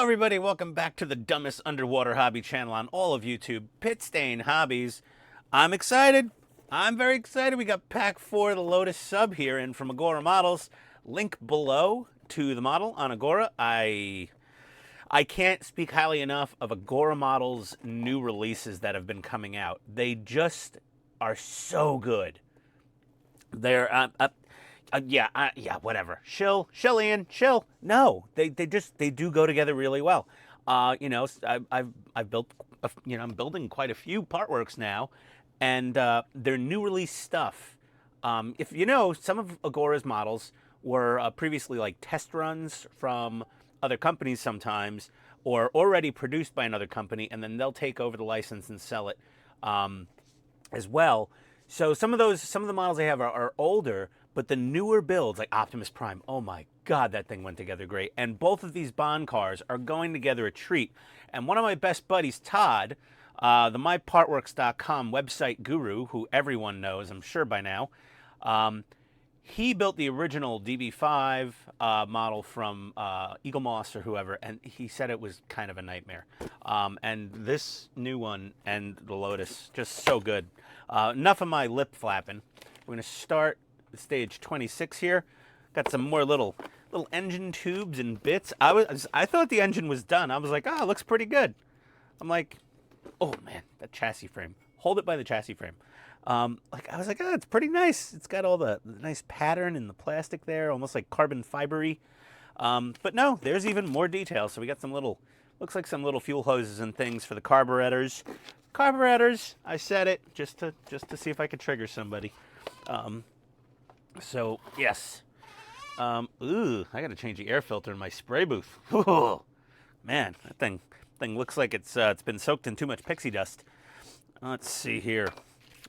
everybody, welcome back to the dumbest underwater hobby channel on all of YouTube, Pitstain Hobbies. I'm excited. I'm very excited. We got pack 4 of the Lotus Sub here in from Agora Models. Link below to the model on Agora. I can't speak highly enough of Agora Models' new releases that have been coming out. They just are so good. They're yeah, whatever. Chill, Ian, chill. No, they do go together really well. I've built, I'm building quite a few partworks now, and their new release stuff. If you know, some of Agora's models were previously like test runs from other companies sometimes, or already produced by another company, and then they'll take over the license and sell it as well. So some of the models they have are older, but the newer builds, like Optimus Prime, oh my God, that thing went together great. And both of these Bond cars are going together a treat. And one of my best buddies, Todd, the MyPartworks.com website guru, who everyone knows, I'm sure by now, he built the original DB5 model from Eagle Moss or whoever, and he said it was kind of a nightmare. And this new one and the Lotus, just so good. Enough of my lip flapping. We're going to start stage 26 here. Got some more little engine tubes and bits. I thought the engine was done. I was like, oh, it looks pretty good. I'm like, oh man, that chassis frame. Hold it by the chassis frame. I was like, oh, it's pretty nice. It's got all the nice pattern in the plastic there, almost like carbon fibery. But no, there's even more detail. So we got some little, looks like some little fuel hoses and things for the carburetors. Carburetors, I said it just to see if I could trigger somebody. So yes. Ooh, I gotta change the air filter in my spray booth. Ooh, man, that thing looks like it's been soaked in too much pixie dust. Let's see here.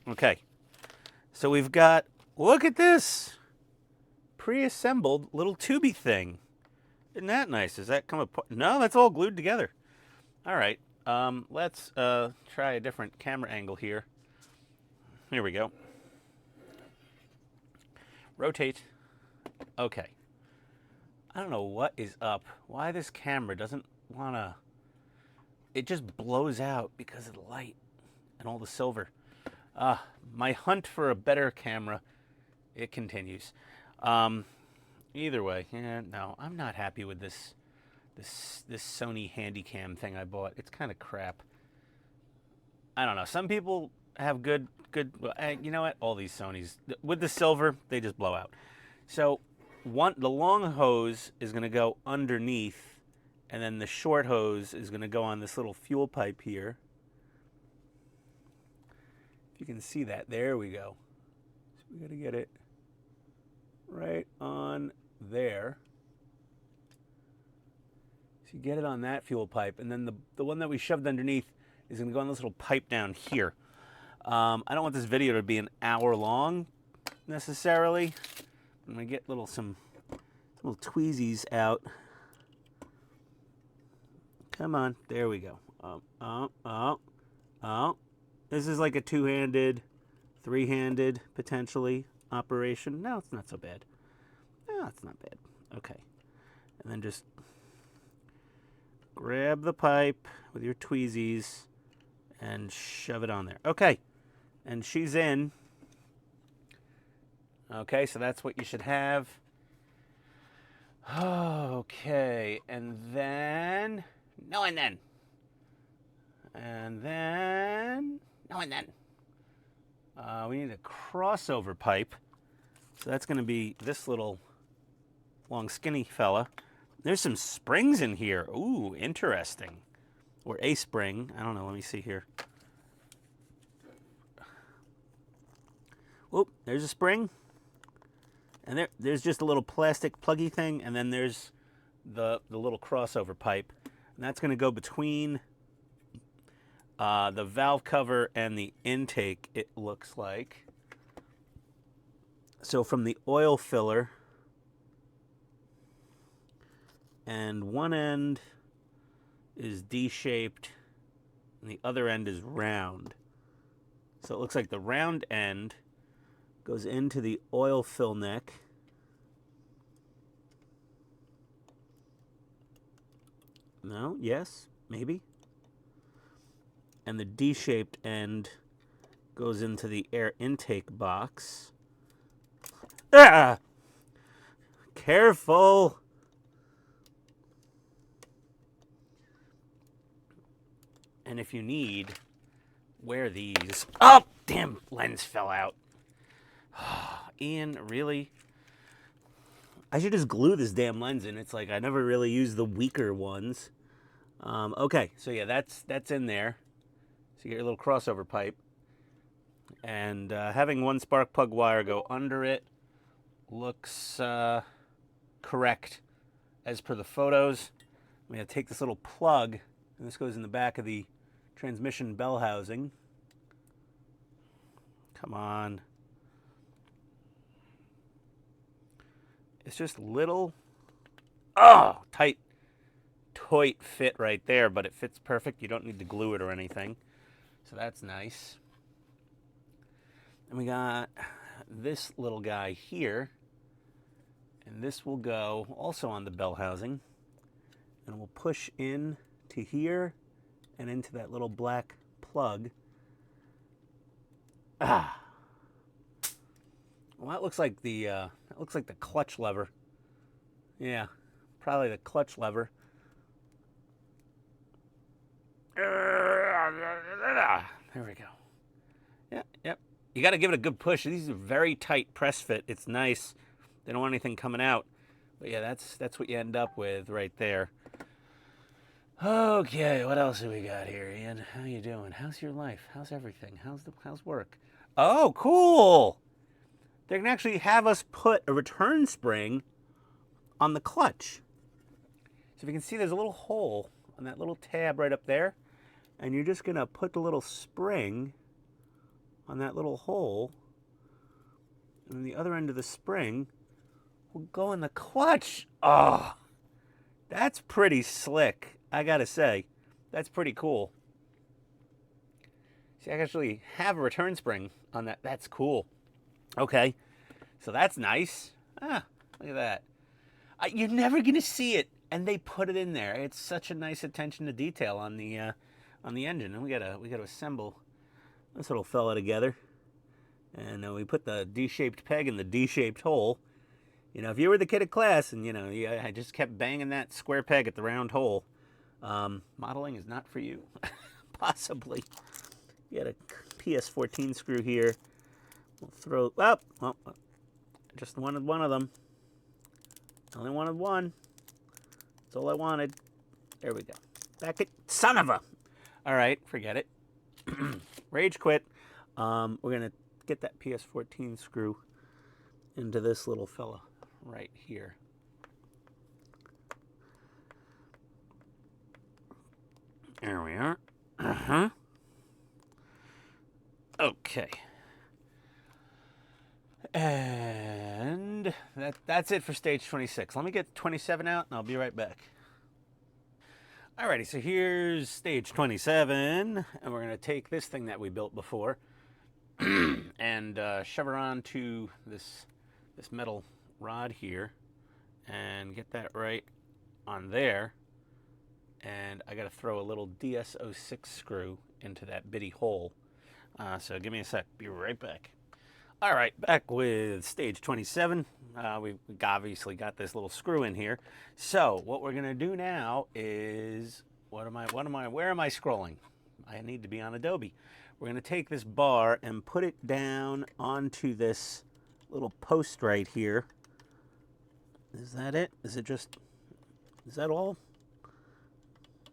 Okay, so we've got, look at this, pre-assembled little tubey thing. Isn't that nice? Does that come apart? No, that's all glued together. All right, let's try a different camera angle here. Here we go. Rotate. Okay. I don't know what is up. Why this camera doesn't wanna, it just blows out because of the light and all the silver. My hunt for a better camera, it continues. Either way, yeah, no, I'm not happy with this Sony Handycam thing I bought. It's kind of crap. I don't know. Some people have good. You know what? All these Sonys with the silver, they just blow out. So the long hose is going to go underneath, and then the short hose is going to go on this little fuel pipe here. You can see that. There we go. So we got to get it right on there. So you get it on that fuel pipe, and then the one that we shoved underneath is going to go on this little pipe down here. I don't want this video to be an hour long necessarily. I'm going to get some little tweezies out. Come on. There we go. Oh. This is like a two-handed, three-handed, potentially, operation. No, it's not so bad. No, it's not bad. Okay. And then just grab the pipe with your tweezies and shove it on there. Okay. And she's in. Okay, so that's what you should have. Okay. And then... No, and then... And then... No, and then. We need a crossover pipe. So that's going to be this little long skinny fella. There's some springs in here. Ooh, interesting. Or a spring. I don't know. Let me see here. Whoop, there's a spring. And there's just a little plastic pluggy thing. And then there's the little crossover pipe. And that's going to go between... the valve cover and the intake, it looks like. So from the oil filler, and one end is D-shaped, and the other end is round. So it looks like the round end goes into the oil fill neck, No? Yes? Maybe? And the D-shaped end goes into the air intake box. Ah! Careful! And if you need, wear these. Oh, damn, lens fell out. Ian, really? I should just glue this damn lens in. It's like I never really use the weaker ones. Okay, so yeah, that's in there. So you get your little crossover pipe. And having one spark plug wire go under it looks correct as per the photos. I'm going to take this little plug, and this goes in the back of the transmission bell housing. Come on. It's just little, tight fit right there, but it fits perfect. You don't need to glue it or anything. So that's nice. And we got this little guy here, and this will go also on the bell housing, and we'll push in to here and into that little black plug. Well, that looks like the clutch lever. Yeah, probably the clutch lever. There we go. Yep. You got to give it a good push. These are very tight press fit. It's nice. They don't want anything coming out. But yeah, that's what you end up with right there. Okay, what else do we got here, Ian? How you doing? How's your life? How's everything? How's work? Oh, cool. They can actually have us put a return spring on the clutch. So if you can see, there's a little hole on that little tab right up there. And you're just going to put the little spring on that little hole. And the other end of the spring will go in the clutch. Oh, that's pretty slick, I got to say. That's pretty cool. See, I actually have a return spring on that. That's cool. Okay, so that's nice. Look at that. You're never going to see it, and they put it in there. It's such a nice attention to detail on the engine. And we gotta assemble this little fella together. And we put the D-shaped peg in the D-shaped hole. You know, if you were the kid at class and, I just kept banging that square peg at the round hole, modeling is not for you. Possibly. You got a PS14 screw here. We'll throw, just wanted one of them. Only wanted one. That's all I wanted. There we go. Back it. Son of a. All right, forget it. Rage quit. We're going to get that PS14 screw into this little fella right here. There we are. Okay. And that's it for stage 26. Let me get 27 out, and I'll be right back. Alrighty, so here's stage 27, and we're going to take this thing that we built before and shove her onto this metal rod here and get that right on there. And I got to throw a little DS06 screw into that bitty hole. So give me a sec. Be right back. All right, back with stage 27. We obviously got this little screw in here. So what we're gonna do now is, where am I scrolling? I need to be on Adobe. We're gonna take this bar and put it down onto this little post right here. Is that it? Is that all?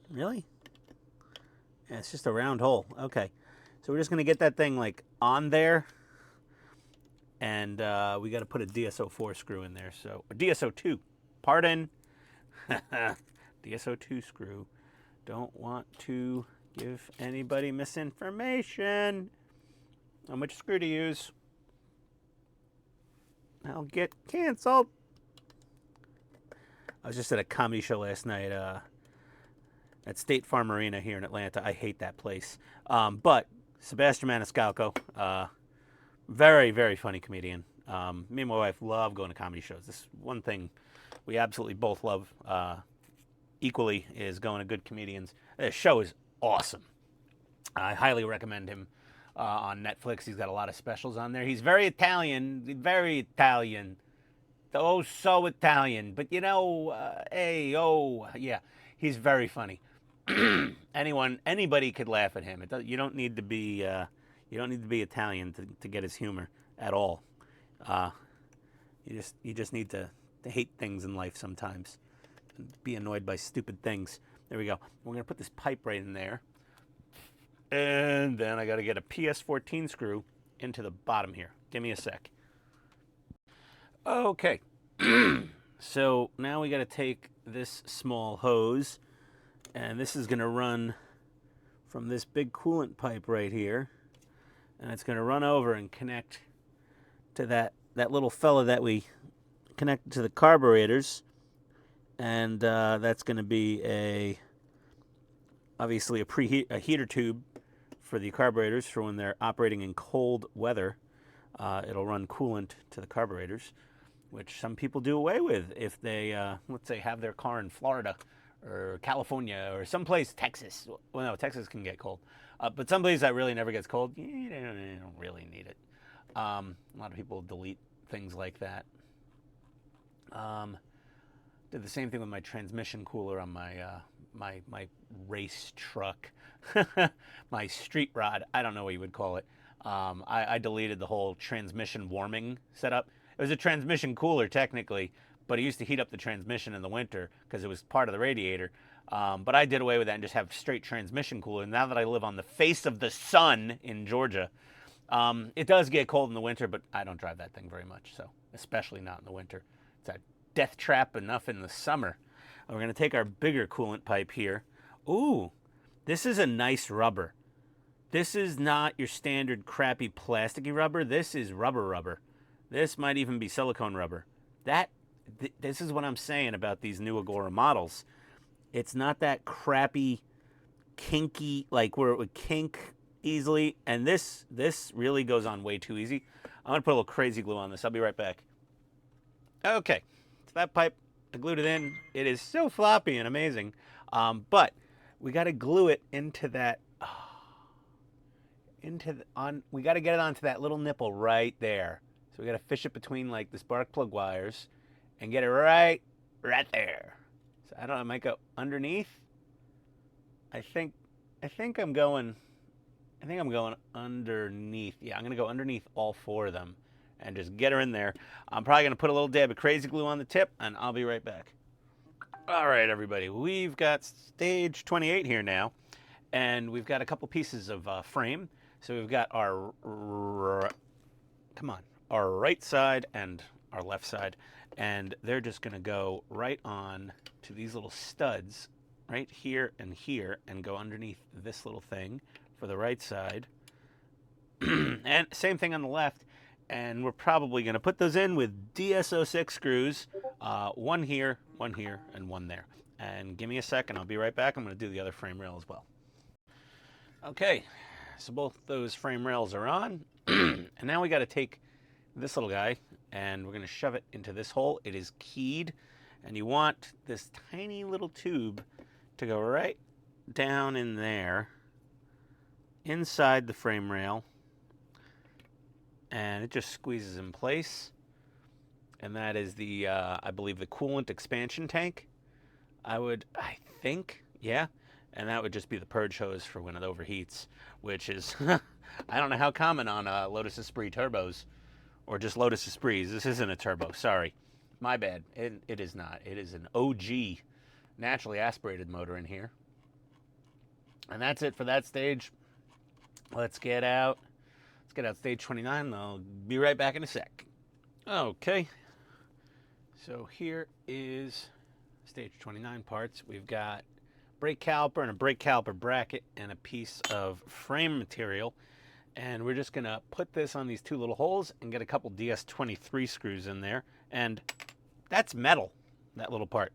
Really? Yeah, it's just a round hole. Okay. So we're just gonna get that thing like on there. And we got to put a DSO4 screw in there. So, or DSO2, pardon. DSO2 screw. Don't want to give anybody misinformation on which screw to use. I'll get canceled. I was just at a comedy show last night at State Farm Arena here in Atlanta. I hate that place. But Sebastian Maniscalco, very, very funny comedian. Me and my wife love going to comedy shows. This is one thing we absolutely both love. equally is going to good comedians. This show is awesome. I highly recommend him on Netflix. He's got a lot of specials on there. He's very Italian, very Italian. Oh, so Italian. But you know, hey, oh, yeah, he's very funny. Anybody could laugh at him. You don't need to be Italian to get his humor at all. You just need to hate things in life sometimes, and be annoyed by stupid things. There we go. We're gonna put this pipe right in there, and then I got to get a PS14 screw into the bottom here. Give me a sec. Okay. So now we got to take this small hose, and this is going to run from this big coolant pipe right here, and it's going to run over and connect to that little fella that we connected to the carburetors, and that's going to be obviously a heater tube for the carburetors for when they're operating in cold weather. It'll run coolant to the carburetors, which some people do away with if they, let's say, have their car in Florida or California or someplace, Texas. Well, no, Texas can get cold. But someplace that really never gets cold, you don't really need it. A lot of people delete things like that. Did the same thing with my transmission cooler on my race truck, my street rod. I don't know what you would call it. I deleted the whole transmission warming setup. It was a transmission cooler technically, but it used to heat up the transmission in the winter because it was part of the radiator. But I did away with that and just have straight transmission cooler. Now that I live on the face of the sun in Georgia, it does get cold in the winter, but I don't drive that thing very much, so especially not in the winter. It's a death trap enough in the summer. We're going to take our bigger coolant pipe here. Ooh, this is a nice rubber. This is not your standard crappy plasticky rubber. This is rubber. This might even be silicone rubber. This is what I'm saying about these new Agora models. It's not that crappy, kinky, like where it would kink easily. And this really goes on way too easy. I'm going to put a little crazy glue on this. I'll be right back. Okay, so that pipe, I glued it in. It is so floppy and amazing. But we got to glue it into that, we got to get it onto that little nipple right there. So we got to fish it between like the spark plug wires and get it right there. So I don't know, I might go underneath. I think I'm going underneath. Yeah, I'm going to go underneath all four of them and just get her in there. I'm probably going to put a little dab of crazy glue on the tip, and I'll be right back. All right, everybody, we've got stage 28 here now, and we've got a couple pieces of frame. So we've got our right side and our left side, and they're just going to go right on to these little studs right here and go underneath this little thing for the right side. And same thing on the left, and we're probably going to put those in with DS06 screws, one here, and one there. And give me a second, I'll be right back. I'm going to do the other frame rail as well. Okay, so both those frame rails are on, and now we got to take this little guy, and we're going to shove it into this hole. It is keyed, and you want this tiny little tube to go right down in there, inside the frame rail, and it just squeezes in place. And that is the, I believe, the coolant expansion tank. I think, yeah. And that would just be the purge hose for when it overheats, which is, I don't know how common on Lotus Esprit turbos, or just Lotus Esprits. This isn't a turbo, sorry. My bad, it is not. It is an OG, naturally aspirated motor in here. And that's it for that stage. Let's get out stage 29, I'll be right back in a sec. Okay, so here is stage 29 parts. We've got brake caliper and a brake caliper bracket and a piece of frame material. And we're just gonna put this on these two little holes and get a couple DS23 screws in there. And that's metal, that little part.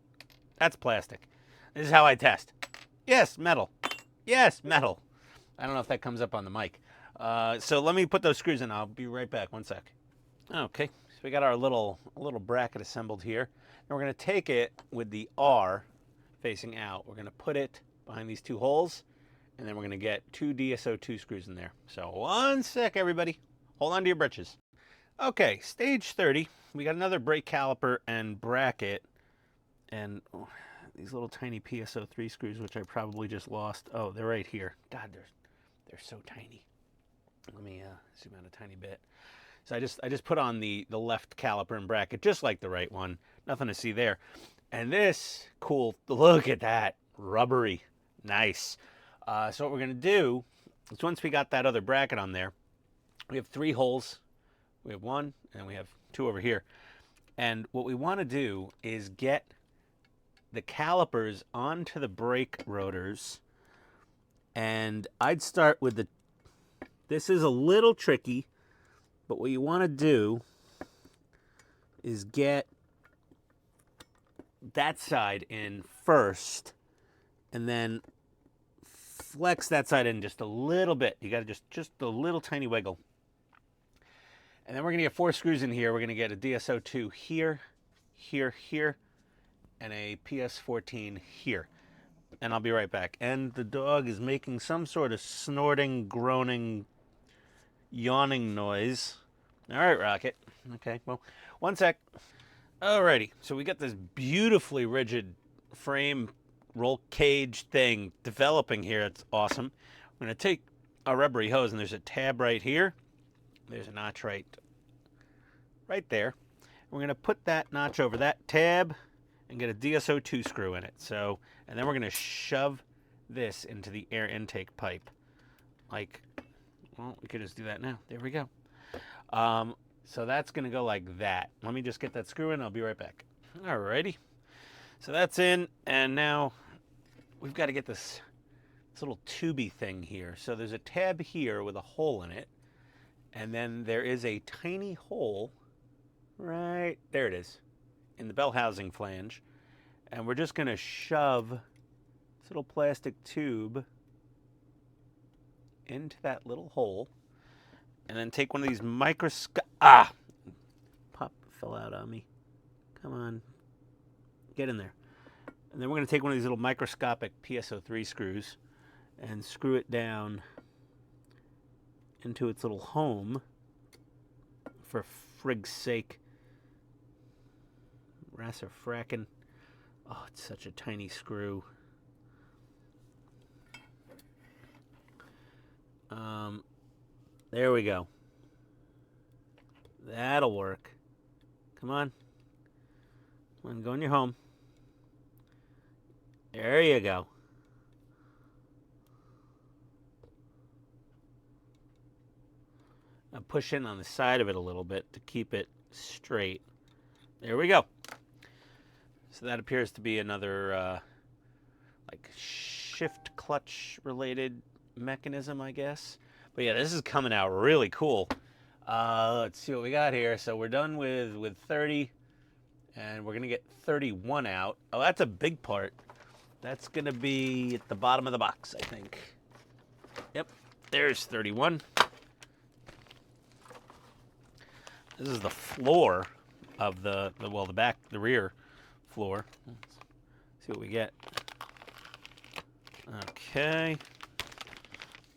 That's plastic. This is how I test. Yes, metal. Yes, metal. I don't know if that comes up on the mic. So let me put those screws in. I'll be right back, one sec. Okay, so we got our little bracket assembled here. And we're gonna take it with the R facing out. We're going to put it behind these 2 holes, and then we're going to get 2 DSO2 screws in there. So 1 sec, everybody. Hold on to your britches. Okay, stage 30. We got another brake caliper and bracket, and these little tiny PSO3 screws, which I probably just lost. Oh, they're right here. God, they're so tiny. Let me zoom out a tiny bit. So I just put on the left caliper and bracket, just like the right one. Nothing to see there. And this, cool, look at that, rubbery, nice. So what we're gonna do is once we got that other bracket on there, we have 3 holes. We have 1 and we have 2 over here. And what we wanna do is get the calipers onto the brake rotors. And I'd start with this is a little tricky, but what you wanna do is get that side in first, and then flex that side in just a little bit. You got to just a little tiny wiggle. And then we're going to get 4 screws in here. We're going to get a DSO2 here, here, here, and a PS14 here. And I'll be right back. And the dog is making some sort of snorting, groaning, yawning noise. All right, Rocket. Okay, well, 1 sec. Alrighty, so we got this beautifully rigid frame roll cage thing developing here. It's awesome. I'm going to take a rubbery hose, and there's a tab right here. There's a notch right there. We're going to put that notch over that tab and get a DSO2 screw in it. So, and then we're going to shove this into the air intake pipe. Like, well, we could just do that now. There we go. So that's going to go like that. Let me just get that screw in. I'll be right back. Alrighty. So that's in, and now we've got to get this little tubey thing here. So there's a tab here with a hole in it, and then there is a tiny hole right there. It is in the bell housing flange, and we're just going to shove this little plastic tube into that little hole. And then take one of these Pop fell out on me. Come on. Get in there. And then we're going to take one of these little microscopic PSO3 screws and screw it down into its little home. For frig's sake. Rasser frackin'. Oh, it's such a tiny screw. There we go. That'll work. Come on. Come on, go in your home. There you go. Now push in on the side of it a little bit to keep it straight. There we go. So that appears to be another like shift clutch related mechanism, I guess. But yeah, this is coming out really cool. Let's see what we got here. So we're done with 30, and we're gonna get 31 out. Oh, that's a big part. That's gonna be at the bottom of the box, I think. Yep, there's 31. This is the floor of the rear floor. Let's see what we get. Okay.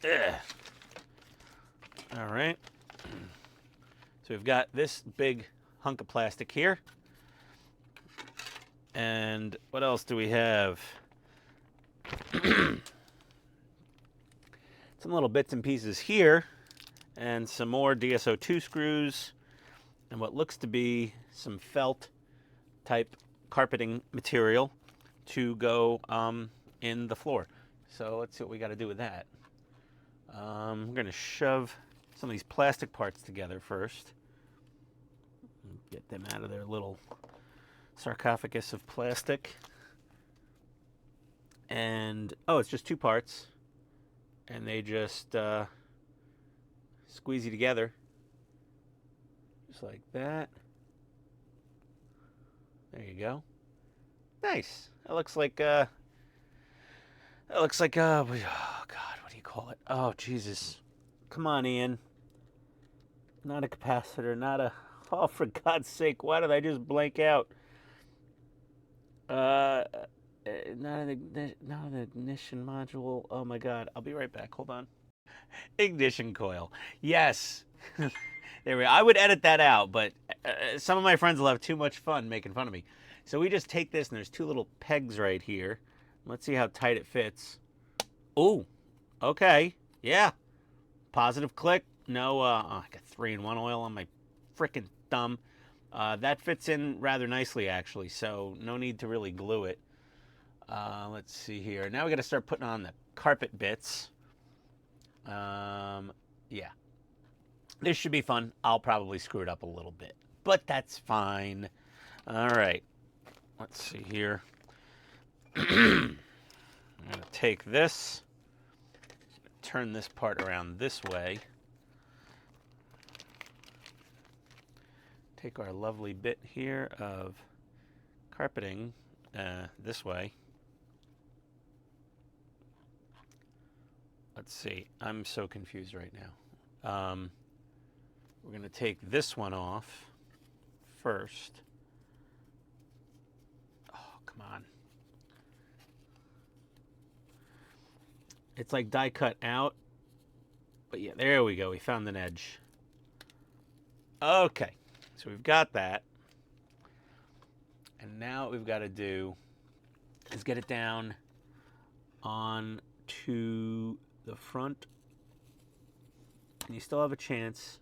Ugh. All right. So we've got this big hunk of plastic here. And what else do we have? Some little bits and pieces here. And some more DSO2 screws. And what looks to be some felt type carpeting material to go in the floor. So let's see what we got to do with that. We're going to shove some of these plastic parts together first. Get them out of their little sarcophagus of plastic. And, oh, it's just 2 parts. And they just squeeze together. Just like that. There you go. Nice. That looks like, oh God, what do you call it? Oh, Jesus. Come on, Ian. Not a capacitor, not a, oh, for God's sake, why did I just blank out? not an ignition module. Oh my god. I'll be right back. Hold on. Ignition coil. Yes. There we go. I would edit that out, but some of my friends will have too much fun making fun of me. So we just take this, and there's two little pegs right here. Let's see how tight it fits. Ooh. Okay. Yeah. Positive click. No, oh, I got 3-in-1 oil on my frickin' thumb. That fits in rather nicely, actually, so no need to really glue it. Let's see here. Now we got to start putting on the carpet bits. Yeah. This should be fun. I'll probably screw it up a little bit, but that's fine. All right. Let's see here. I'm going to take this, turn this part around this way. Take our lovely bit here of carpeting this way. Let's see. I'm so confused right now. We're going to take this one off first. Oh, come on. It's like die cut out. But yeah, there we go. We found an edge. Okay. So we've got that. And now what we've got to do is get it down on to the front. And you still have a chance.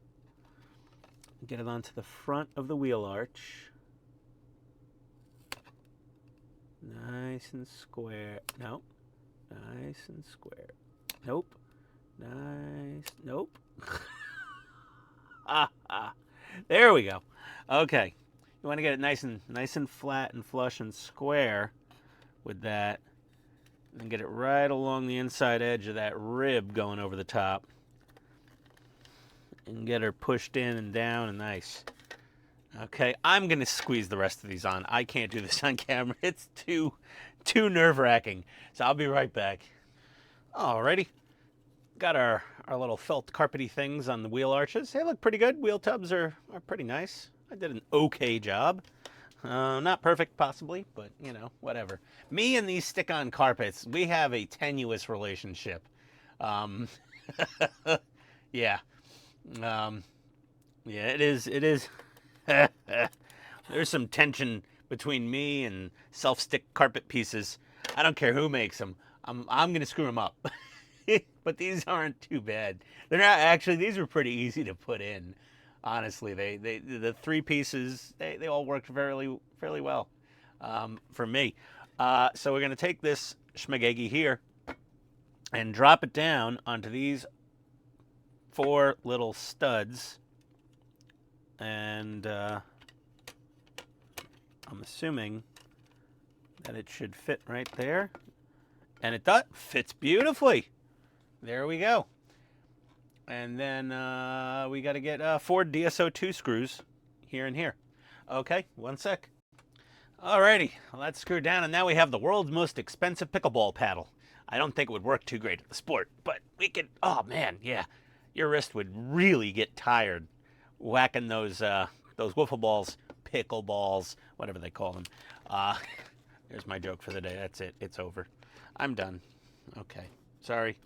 Get it onto the front of the wheel arch. Nice and square. Nope. Nice and square. Nope. Nice. Nope. There we go. Okay. You want to get it nice and flat and flush and square with that. And get it right along the inside edge of that rib going over the top. And get her pushed in and down and nice. Okay, I'm going to squeeze the rest of these on. I can't do this on camera. It's too nerve-wracking. So I'll be right back. Alrighty. Got our little felt carpety things on the wheel arches. They look pretty good. Wheel tubs are pretty nice. I did an okay job. Not perfect, possibly, but, you know, whatever. Me and these stick-on carpets, we have a tenuous relationship. Yeah. Yeah, it is. There's some tension between me and self-stick carpet pieces. I don't care who makes them. I'm gonna screw them up. But these aren't too bad. They're not actually. These were pretty easy to put in. Honestly, the three pieces they all worked fairly well for me. So we're gonna take this schmagegi here and drop it down onto these 4 little studs, and I'm assuming that it should fit right there, and it does. Fits beautifully. There we go. And then we got to get 4 DSO2 screws here and here. Okay, one sec. Alrighty, well, that's screwed down, and now we have the world's most expensive pickleball paddle. I don't think it would work too great at the sport, but we could. Oh man, yeah. Your wrist would really get tired whacking those wiffle balls, pickle balls, whatever they call them. There's my joke for the day. That's it. It's over. I'm done. Okay. Sorry.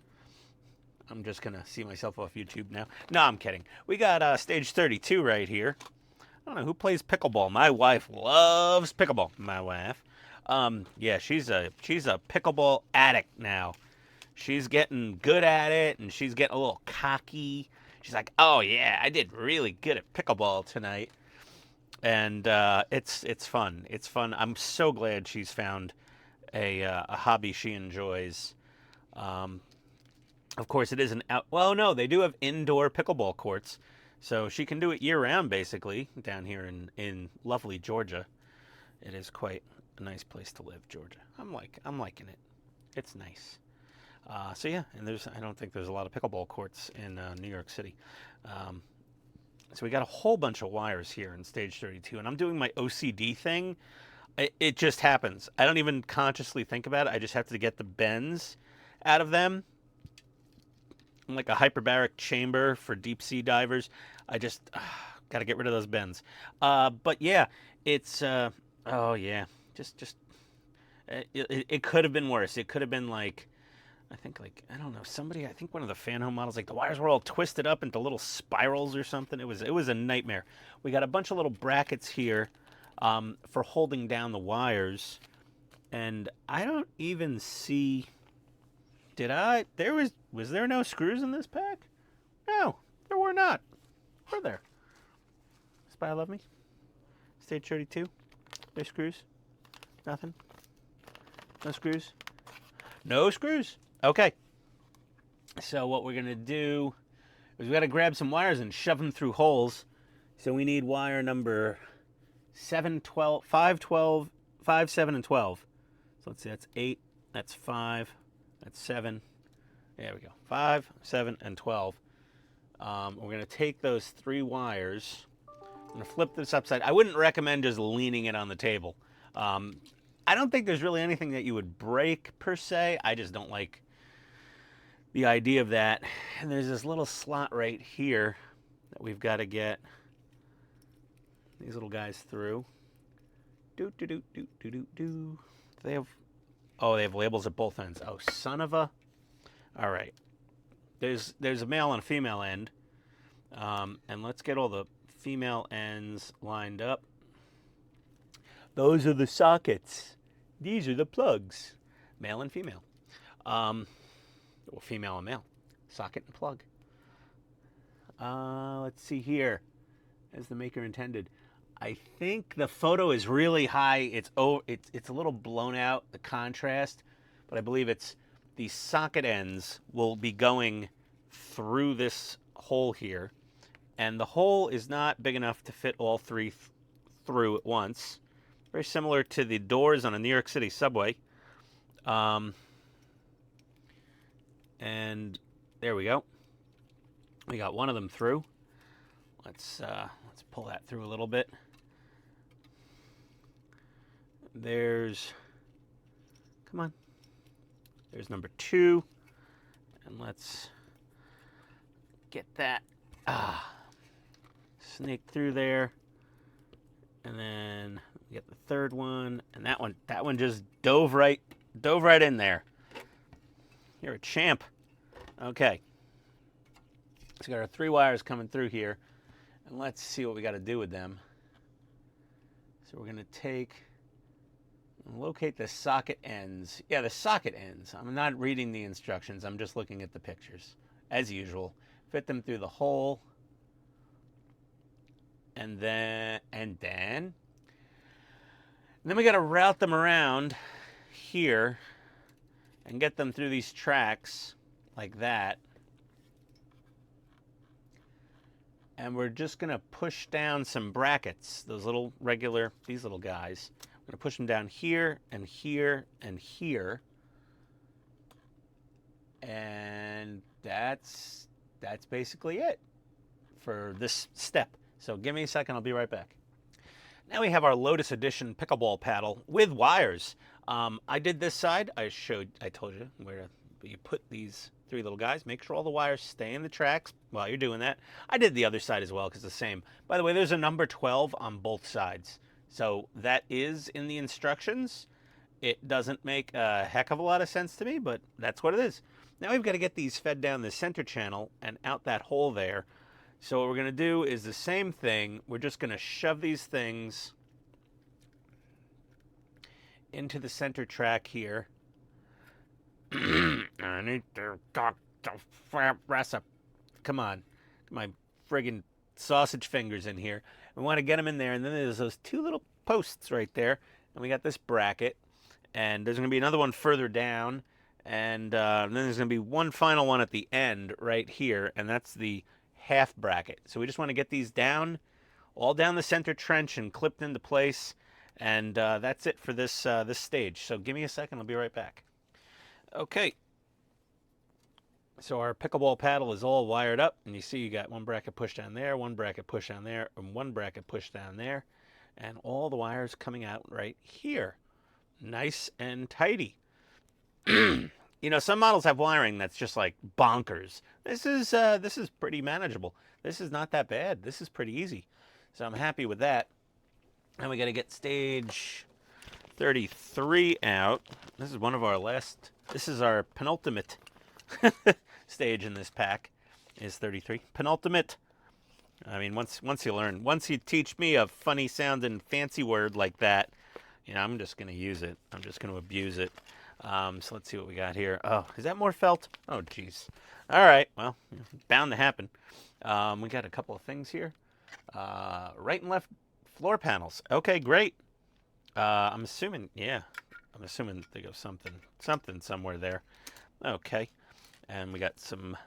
I'm just going to see myself off YouTube now. No, I'm kidding. We got stage 32 right here. I don't know who plays pickleball. My wife loves pickleball. My wife. Yeah, she's a pickleball addict now. She's getting good at it, and she's getting a little cocky. She's like, "Oh yeah, I did really good at pickleball tonight," and it's fun. It's fun. I'm so glad she's found a hobby she enjoys. Of course, it is an out. Well, no, they do have indoor pickleball courts, so she can do it year round, basically, down here in lovely Georgia. It is quite a nice place to live, Georgia. I'm liking it. It's nice. So yeah, and I don't think there's a lot of pickleball courts in New York City. So we got a whole bunch of wires here in stage 32, and I'm doing my OCD thing. It just happens. I don't even consciously think about it. I just have to get the bends out of them. I'm like a hyperbaric chamber for deep sea divers. I just got to get rid of those bends. But yeah, it's oh yeah, just It could have been worse. It could have been like, I think like, I don't know, somebody, I think one of the fan home models, like the wires were all twisted up into little spirals or something. It was a nightmare. We got a bunch of little brackets here for holding down the wires. And I don't even see, was there no screws in this pack? No, there were not. Were there? Spy Love Me? Stage 32? There's screws? Nothing? No screws? No screws. Okay. So what we're going to do is we got to grab some wires and shove them through holes. So we need wire number 7, 12, 5, 12, 5, 7, and 12. So let's see, that's 8, that's 5, that's 7. There we go. 5, 7, and 12. We're going to take those 3 wires. I'm going to flip this upside. I wouldn't recommend just leaning it on the table. I don't think there's really anything that you would break per se. I just don't like the idea of that. And there's this little slot right here that we've got to get these little guys through. Do. They have labels at both ends. Oh, son of a. All right. There's a male and a female end. And let's get all the female ends lined up. Those are the sockets. These are the plugs. Male and female. Or female and male. Socket and plug. Let's see here. As the maker intended. I think the photo is really high. It's a little blown out, the contrast. But I believe it's the socket ends will be going through this hole here. And the hole is not big enough to fit all 3 through at once. Very similar to the doors on a New York City subway. And there we go. We got one of them through. Let's pull that through a little bit. Come on. There's number 2. And let's get that snake through there. And then we get the 3rd one, and that one just dove right in there. You're a champ. Okay. So we got our 3 wires coming through here, and let's see what we got to do with them. So we're going to locate the socket ends. Yeah, the socket ends. I'm not reading the instructions. I'm just looking at the pictures, as usual. Fit them through the hole. And then we got to route them around here and get them through these tracks like that. And we're just going to push down some brackets, these little guys. I'm going to push them down here and here and here. And that's basically it for this step. So give me a second, I'll be right back. Now we have our Lotus Edition pickleball paddle with wires. I did this side. I told you where you put these 3 little guys. Make sure all the wires stay in the tracks while you're doing that. I did the other side as well because it's the same. By the way, there's a number 12 on both sides. So that is in the instructions. It doesn't make a heck of a lot of sense to me, but that's what it is. Now we've got to get these fed down the center channel and out that hole there. So what we're going to do is the same thing. We're just going to shove these things into the center track here. I need to talk to Rasa. Come on. My friggin' sausage fingers in here. We want to get them in there. And then there's those 2 little posts right there. And we got this bracket. And there's going to be another one further down. And then there's going to be one final one at the end right here. And that's the half bracket. So we just want to get these down, all down the center trench and clipped into place. And that's it for this this stage. So give me a second. I'll be right back. Okay. So our pickleball paddle is all wired up. And you see you got one bracket pushed down there, one bracket pushed down there, and one bracket pushed down there. And all the wires coming out right here. Nice and tidy. You know, some models have wiring that's just like bonkers. This is pretty manageable. This is not that bad. This is pretty easy. So I'm happy with that. And we got to get stage 33 out. This is one of our last, this is our penultimate stage in this pack, is 33. Penultimate. I mean, once you learn, once you teach me a funny sounding fancy word like that, you know, I'm just going to use it. I'm just going to abuse it. So let's see what we got here. Oh, is that more felt? Oh, jeez. All right. Well, bound to happen. We got a couple of things here. Right and left floor panels. Okay, great. I'm assuming, yeah. I'm assuming they go something somewhere there. Okay. And we got some,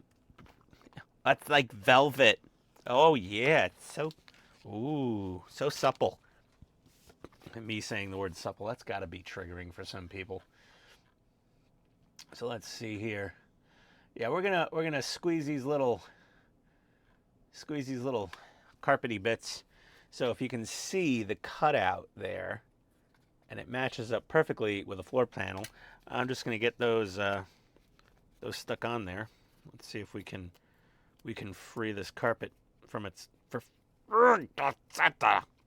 that's like velvet. Oh, yeah. It's so, ooh, so supple. And me saying the word supple, that's got to be triggering for some people. So let's see here. Yeah, we're gonna squeeze these little carpety bits. So if you can see the cutout there, and it matches up perfectly with a floor panel, I'm just gonna get those stuck on there. Let's see if we can free this carpet from its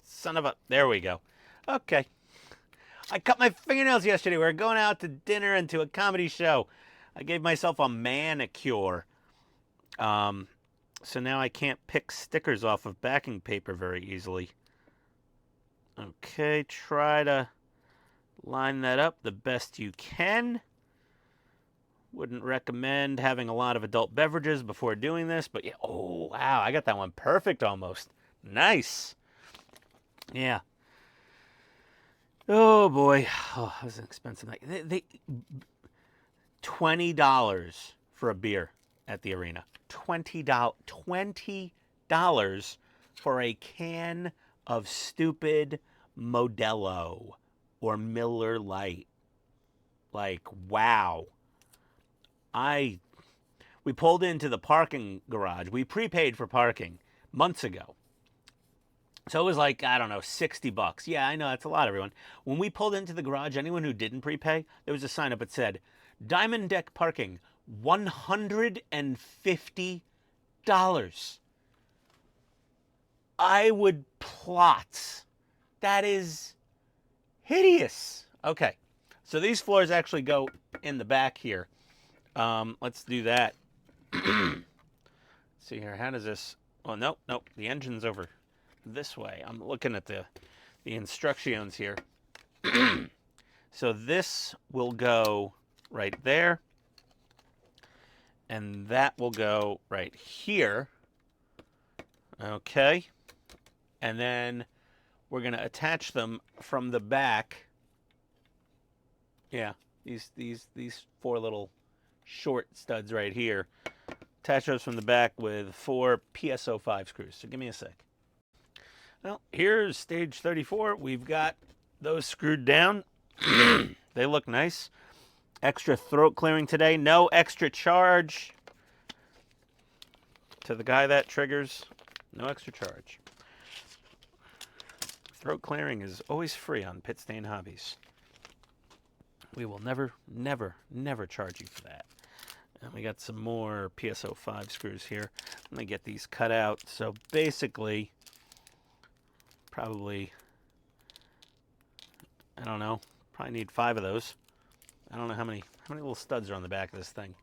son of a. There we go. Okay. I cut my fingernails yesterday. We were going out to dinner and to a comedy show. I gave myself a manicure. So now I can't pick stickers off of backing paper very easily. Okay, try to line that up the best you can. Wouldn't recommend having a lot of adult beverages before doing this, but yeah, oh, wow, I got that one perfect almost. Nice. Yeah. Oh, boy. Oh, that was an expensive night. They $20 for a beer at the arena. $20 for a can of stupid Modelo or Miller Lite. Like, wow. We pulled into the parking garage. We prepaid for parking months ago. So it was like, I don't know, $60. Yeah, I know, that's a lot, everyone. When we pulled into the garage, anyone who didn't prepay, there was a sign up that said, Diamond Deck Parking, $150. I would plot. That is hideous. Okay, so these floors actually go in the back here. Let's do that. See here, how does this... Oh, nope, the engine's over this way. I'm looking at the instructions here. So this will go right there. And that will go right here. Okay. And then we're going to attach them from the back. Yeah, these four little short studs right here. Attach those from the back with 4 PSO5 screws. So give me a sec. Well, here's stage 34. We've got those screwed down. They look nice. Extra throat clearing today. No extra charge. To the guy that triggers, no extra charge. Throat clearing is always free on Pit Stain Hobbies. We will never, never, never charge you for that. And we got some more PSO5 screws here. I'm going to get these cut out. So basically, probably, I don't know, probably need 5 of those. I don't know how many little studs are on the back of this thing.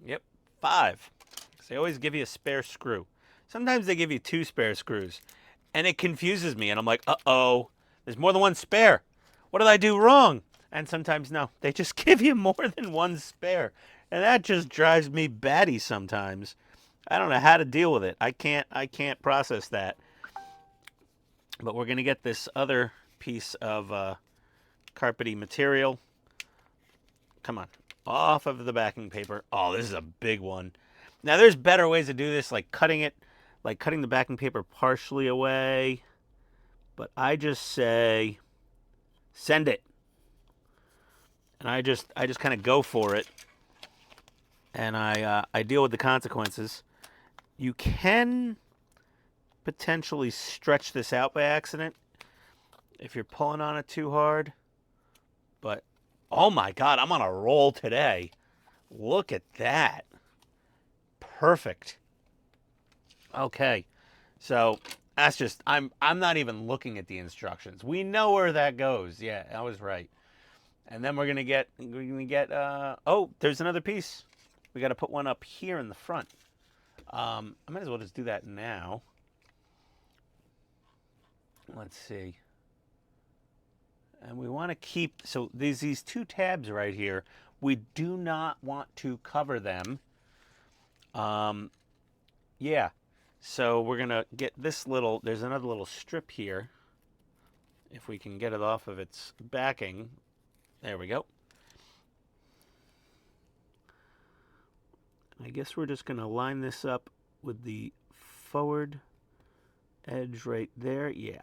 Yep, 5. Because they always give you a spare screw. Sometimes they give you 2 spare screws. And it confuses me. And I'm like, uh-oh, there's more than 1 spare. What did I do wrong? And sometimes, no, they just give you more than 1 spare. And that just drives me batty sometimes. I don't know how to deal with it. I can't process that. But we're going to get this other piece of carpety material. Come on. Off of the backing paper. Oh, this is a big one. Now, there's better ways to do this, like cutting the backing paper partially away. But I just say, send it. And I just kind of go for it. And I deal with the consequences. You can potentially stretch this out by accident if you're pulling on it too hard. But, oh my God, I'm on a roll today. Look at that. Perfect. Okay, so That's just, I'm not even looking at the instructions. We know where that goes. Yeah, I was right. And then we're gonna get. Oh, there's another piece. We got to put one up here in the front. I might as well just do that now. Let's see. And we want to keep, so these two tabs right here. We do not want to cover them. Yeah. So we're gonna get this little. There's another little strip here. If we can get it off of its backing. There we go. I guess we're just going to line this up with the forward edge right there. Yeah.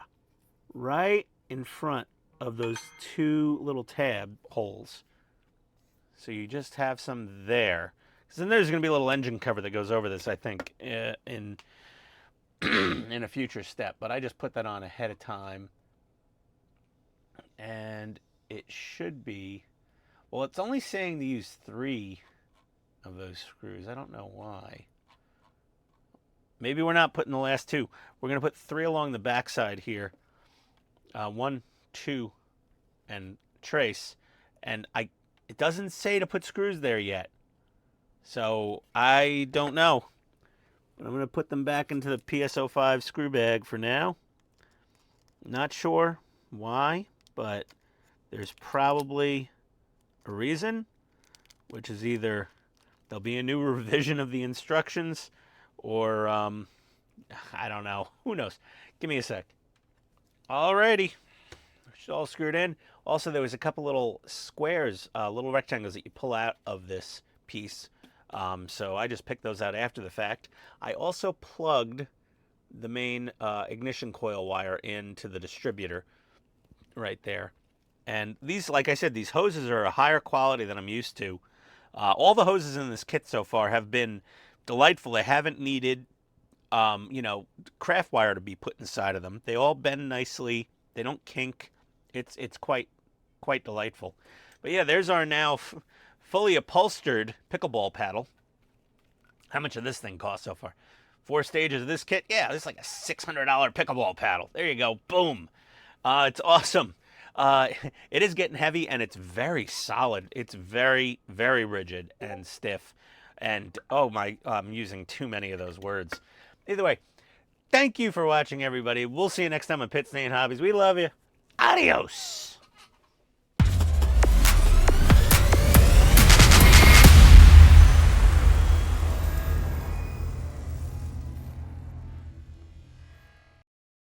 Right in front of those two little tab holes. So you just have some there. Because then there's going to be a little engine cover that goes over this, I think, in in a future step. But I just put that on ahead of time. And it should be, well, it's only saying to use 3 of those screws. I don't know why. Maybe we're not putting the last 2. We're going to put 3 along the backside here. 1, 2, and trace. And it doesn't say to put screws there yet. So I don't know. But I'm going to put them back into the PS05 screw bag for now. Not sure why, but there's probably a reason, which is either there'll be a new revision of the instructions, or I don't know. Who knows? Give me a sec. Alrighty. It's all screwed in. Also, there was a couple little squares, little rectangles that you pull out of this piece. So I just picked those out after the fact. I also plugged the main ignition coil wire into the distributor right there. And these, like I said, these hoses are a higher quality than I'm used to. All the hoses in this kit so far have been delightful. They haven't needed, craft wire to be put inside of them. They all bend nicely. They don't kink. It's quite delightful. But yeah, there's our now fully upholstered pickleball paddle. How much of this thing cost so far? 4 stages of this kit? Yeah, this is like a $600 pickleball paddle. There you go. Boom. It's awesome. It is getting heavy, and it's very solid. It's very, very rigid and stiff. And, oh my, I'm using too many of those words. Either way, thank you for watching, everybody. We'll see you next time on Pit Stain Hobbies. We love you. Adios.